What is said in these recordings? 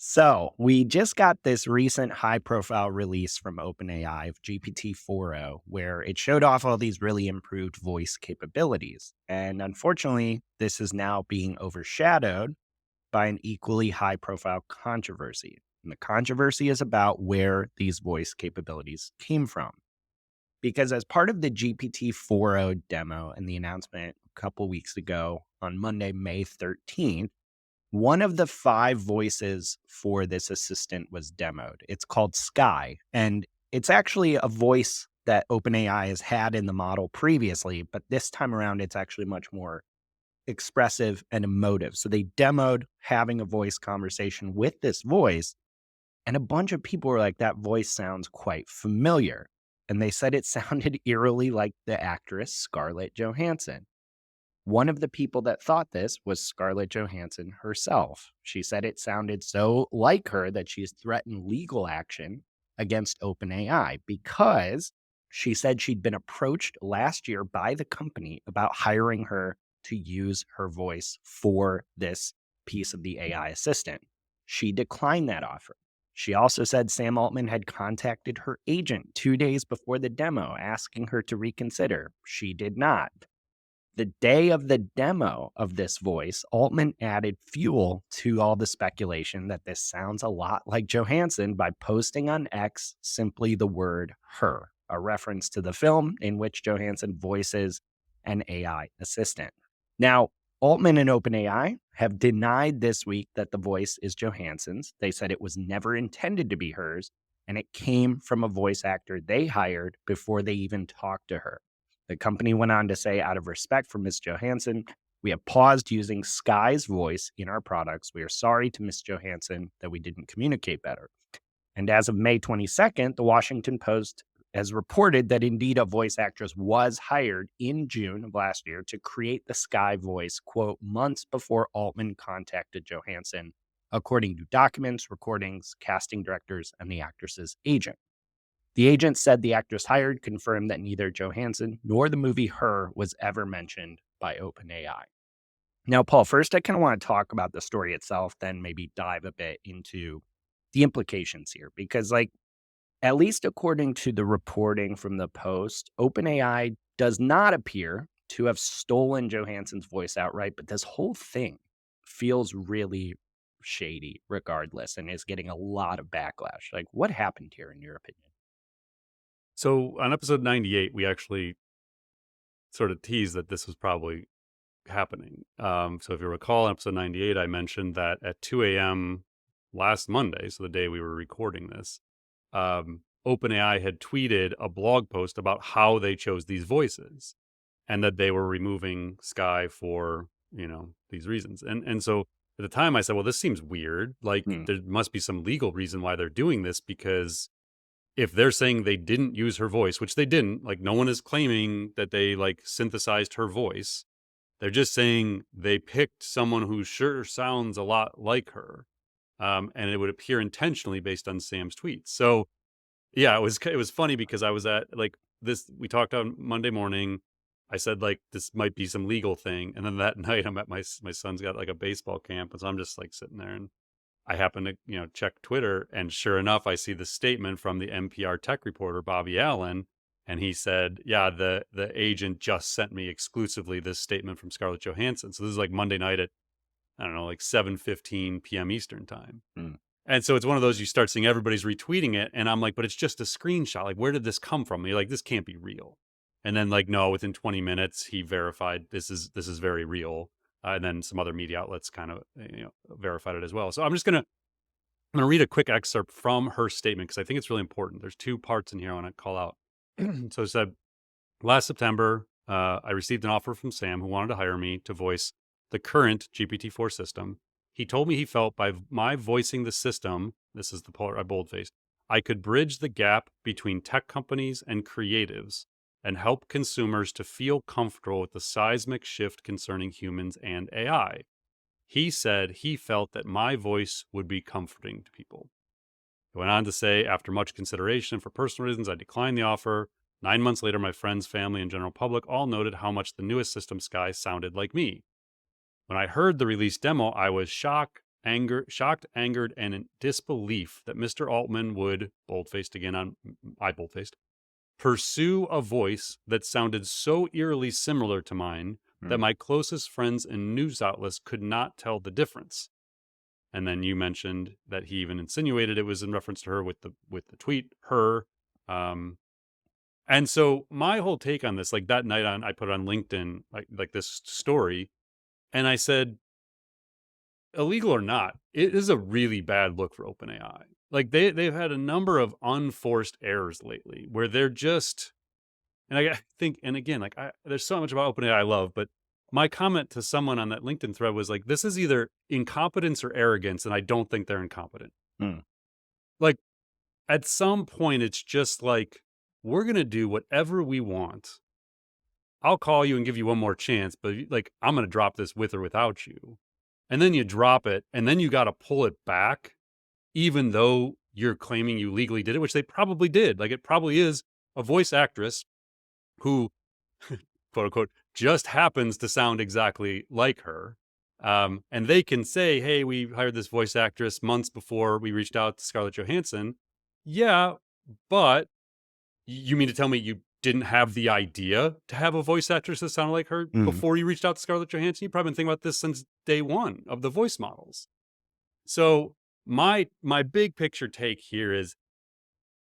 So we just got this recent high profile release from OpenAI of GPT 4.0, where it showed off all these really improved voice capabilities. And unfortunately, this is now being overshadowed by an equally high profile controversy. And the controversy is about where these voice capabilities came from. Because as part of the GPT 4.0 demo and the announcement a couple weeks ago on Monday, May 13th, one of the 5 voices for this assistant was demoed. It's called Sky, and it's actually a voice that OpenAI has had in the model previously, but this time around, it's actually much more expressive and emotive. So they demoed having a voice conversation with this voice, and a bunch of people were like, that voice sounds quite familiar. And they said it sounded eerily like the actress Scarlett Johansson. One of the people that thought this was Scarlett Johansson herself. She said it sounded so like her that she's threatened legal action against OpenAI because she said she'd been approached last year by the company about hiring her to use her voice for this piece of the AI assistant. She declined that offer. She also said Sam Altman had contacted her agent 2 days before the demo asking her to reconsider. She did not. The day of the demo of this voice, Altman added fuel to all the speculation that this sounds a lot like Johansson by posting on X simply the word her, a reference to the film in which Johansson voices an AI assistant. Now, Altman and OpenAI have denied this week that the voice is Johansson's. They said it was never intended to be hers, and it came from a voice actor they hired before they even talked to her. The company went on to say, out of respect for Ms. Johansson, we have paused using Sky's voice in our products. We are sorry to Ms. Johansson that we didn't communicate better. And as of May 22nd, the Washington Post has reported that indeed a voice actress was hired in June of last year to create the Sky voice, quote, months before Altman contacted Johansson, according to documents, recordings, casting directors, and the actress's agent. The agent said the actress hired confirmed that neither Johansson nor the movie Her was ever mentioned by OpenAI. Now, Paul, first I kind of want to talk about the story itself, then maybe dive a bit into the implications here, because at least according to the reporting from the Post, OpenAI does not appear to have stolen Johansson's voice outright, but this whole thing feels really shady regardless and is getting a lot of backlash. Like, what happened here in your opinion? So on episode 98, we actually sort of teased that this was probably happening. So if you recall, in episode 98, I mentioned that at 2 a.m. last Monday, so the day we were recording this, OpenAI had tweeted a blog post about how they chose these voices and that they were removing Sky for, these reasons. And so at the time I said, well, this seems weird. Like Hmm. there must be some legal reason why they're doing this, because if they're saying they didn't use her voice, which they didn't, like no one is claiming that they like synthesized her voice. They're just saying they picked someone who sure sounds a lot like her. And it would appear intentionally based on Sam's tweets. So yeah, it was funny because I was at like this, we talked on Monday morning. I said like this might be some legal thing. And then that night I'm at my son's got like a baseball camp. And so I'm just like sitting there and I happen to, check Twitter, and sure enough, I see the statement from the NPR tech reporter, Bobby Allen, and he said, yeah, the agent just sent me exclusively this statement from Scarlett Johansson. So this is like Monday night at, I don't know, like 7:15 p.m. Eastern time. Hmm. And so it's one of those, you start seeing everybody's retweeting it, and I'm like, but it's just a screenshot. Like, where did this come from? And you're like, this can't be real. And then like, no, within 20 minutes, he verified this is very real. And then some other media outlets kind of verified it as well. So I'm gonna read a quick excerpt from her statement because I think it's really important. There's 2 parts in here I want to call out. So it said, last September, I received an offer from Sam, who wanted to hire me to voice the current GPT-4 system. He told me he felt by my voicing the system, this is the part I boldfaced, I could bridge the gap between tech companies and creatives and help consumers to feel comfortable with the seismic shift concerning humans and AI. He said he felt that my voice would be comforting to people. He went on to say, after much consideration for personal reasons, I declined the offer. 9 months later, my friends, family, and general public all noted how much the newest system Sky sounded like me. When I heard the release demo, I was shocked shocked, angered, and in disbelief that Mr. Altman would, bold-faced again on I bold-faced, pursue a voice that sounded so eerily similar to mine that Mm. my closest friends and news outlets could not tell the difference. And then you mentioned that he even insinuated it was in reference to her with the tweet, her. Um, and so my whole take on this, like that night I put on LinkedIn, like this story, and I said, illegal or not, it is a really bad look for OpenAI. Like they've had a number of unforced errors lately where they're just, and I think, and again, like there's so much about OpenAI I love, but my comment to someone on that LinkedIn thread was like, this is either incompetence or arrogance, and I don't think they're incompetent. Mm. Like at some point, it's just like, we're gonna do whatever we want. I'll call you and give you one more chance, but like I'm gonna drop this with or without you. And then you drop it, and then you gotta pull it back, even though you're claiming you legally did it, which they probably did. Like it probably is a voice actress who, quote unquote, just happens to sound exactly like her. And they can say, hey, we hired this voice actress months before we reached out to Scarlett Johansson. Yeah, but you mean to tell me you didn't have the idea to have a voice actress that sounded like her Mm. before you reached out to Scarlett Johansson? You've probably been thinking about this since day one of the voice models. So my big picture take here is,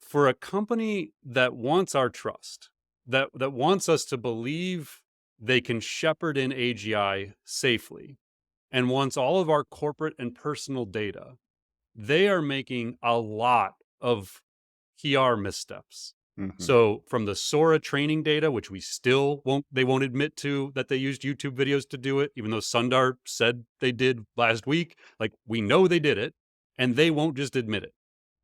for a company that wants our trust, that wants us to believe they can shepherd in AGI safely, and wants all of our corporate and personal data, they are making a lot of PR missteps. Mhm. So from the Sora training data, which we still won't admit to that they used YouTube videos to do it, even though Sundar said they did last week. Like we know they did it, and they won't just admit it.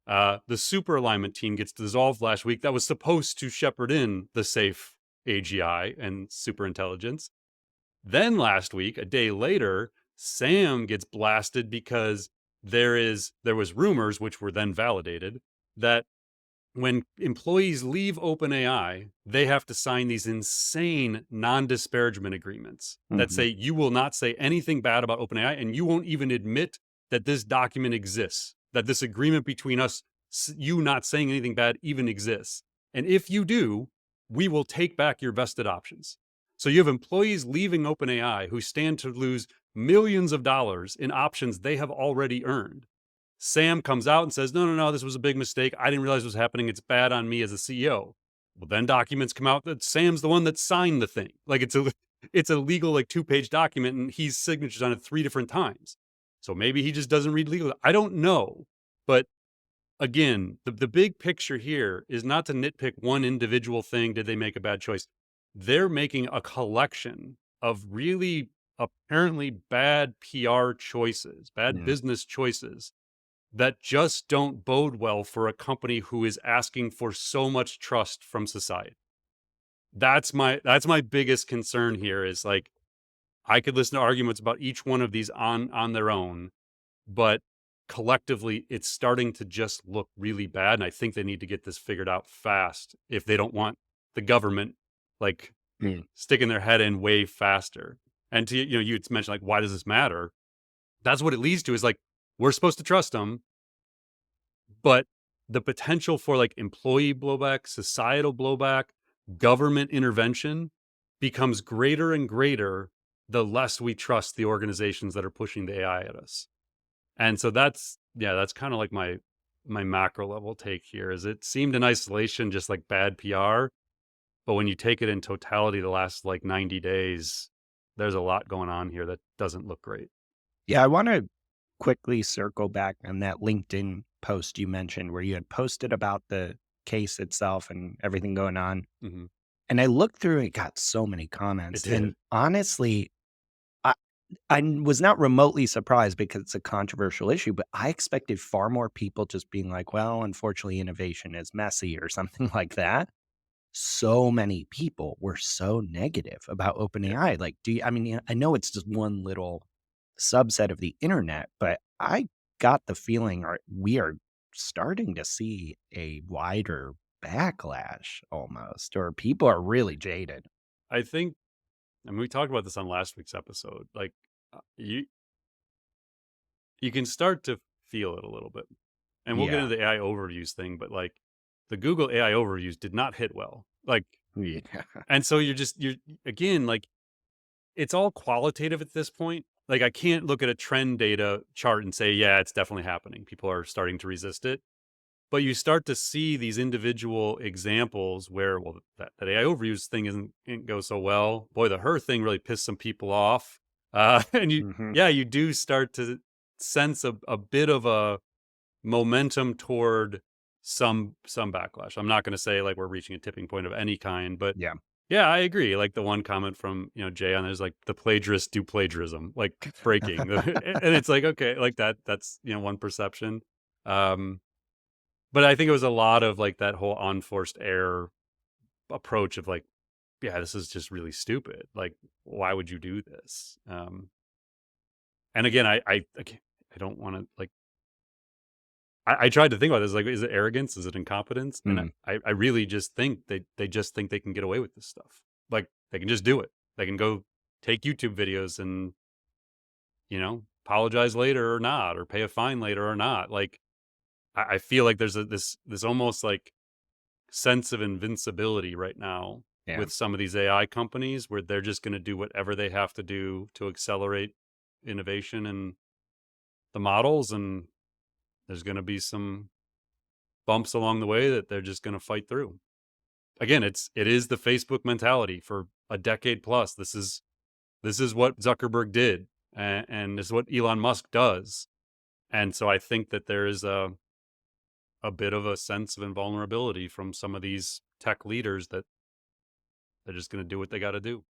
The super alignment team gets dissolved last week. That was supposed to shepherd in the safe AGI and super intelligence. Then last week, a day later, Sam gets blasted because there was rumors, which were then validated, that when employees leave OpenAI, they have to sign these insane non-disparagement agreements that Mhm. say you will not say anything bad about OpenAI, and you won't even admit that this document exists, that this agreement between us, you not saying anything bad, even exists. And if you do, we will take back your vested options. So you have employees leaving OpenAI who stand to lose millions of dollars in options they have already earned. Sam comes out and says, no, no, no, this was a big mistake. I didn't realize it was happening. It's bad on me as a CEO. Well, then documents come out that Sam's the one that signed the thing. Like it's a legal, like 2-page document, and he's signatures on it 3 different times. So maybe he just doesn't read legal. I don't know. But again, the big picture here is not to nitpick one individual thing. Did they make a bad choice? They're making a collection of really apparently bad PR choices, bad Mm. business choices that just don't bode well for a company who is asking for so much trust from society. That's my biggest concern here is like, I could listen to arguments about each one of these on their own, but collectively it's starting to just look really bad, and I think they need to get this figured out fast if they don't want the government like Mm. sticking their head in way faster. And to you mentioned like, why does this matter? That's what it leads to, is like, we're supposed to trust them, but the potential for like employee blowback, societal blowback, government intervention becomes greater and greater the less we trust the organizations that are pushing the AI at us. And so that's kind of like my macro level take here. Is it seemed in isolation just like bad PR, but when you take it in totality the last like 90 days, there's a lot going on here that doesn't look great. Yeah, I want to quickly circle back on that LinkedIn post you mentioned where you had posted about the case itself and everything going on. Mhm. And I looked through it, got so many It comments. did. And honestly, I was not remotely surprised because it's a controversial issue, but I expected far more people just being like, well, unfortunately, innovation is messy or something like that. So many people were so negative about Yeah. OpenAI. Like, I mean, I know it's just one little subset of the internet, but I got the feeling we are starting to see a wider backlash almost, or people are really jaded. I think, I mean, we talked about this on last week's episode. Like, you you can start to feel it a little bit. And we'll get Yeah. into the AI overviews thing, but like the Google AI overviews did not hit well. Like, Yeah. and so you're again, like it's all qualitative at this point. Like I can't look at a trend data chart and say, yeah, it's definitely happening. People are starting to resist it. But you start to see these individual examples where, well, that AI overviews thing didn't go so well. Boy, the her thing really pissed some people off. And Mhm. you do start to sense a bit of a momentum toward some backlash. I'm not going to say like we're reaching a tipping point of any kind, but Yeah. yeah, I agree. Like the one comment from Jay on there's like the plagiarists do plagiarism, like breaking, and it's like okay, like that's one perception. Um, but I think it was a lot of like that whole unforced error approach of like, yeah, this is just really stupid. Like, why would you do this? And again, I can't, I don't want to like. I tried to think about this. Like, is it arrogance? Is it incompetence? And Mm. I really just think they just think they can get away with this stuff. Like, they can just do it. They can go take YouTube videos and apologize later or not, or pay a fine later or not. Like, I feel like there's this almost like sense of invincibility right now Yeah. with some of these AI companies where they're just going to do whatever they have to do to accelerate innovation and the models, and there's going to be some bumps along the way that they're just going to fight through. Again, it is the Facebook mentality for a decade plus. This is what Zuckerberg did, and this is what Elon Musk does. And so I think that there is a bit of a sense of invulnerability from some of these tech leaders that they're just going to do what they got to do.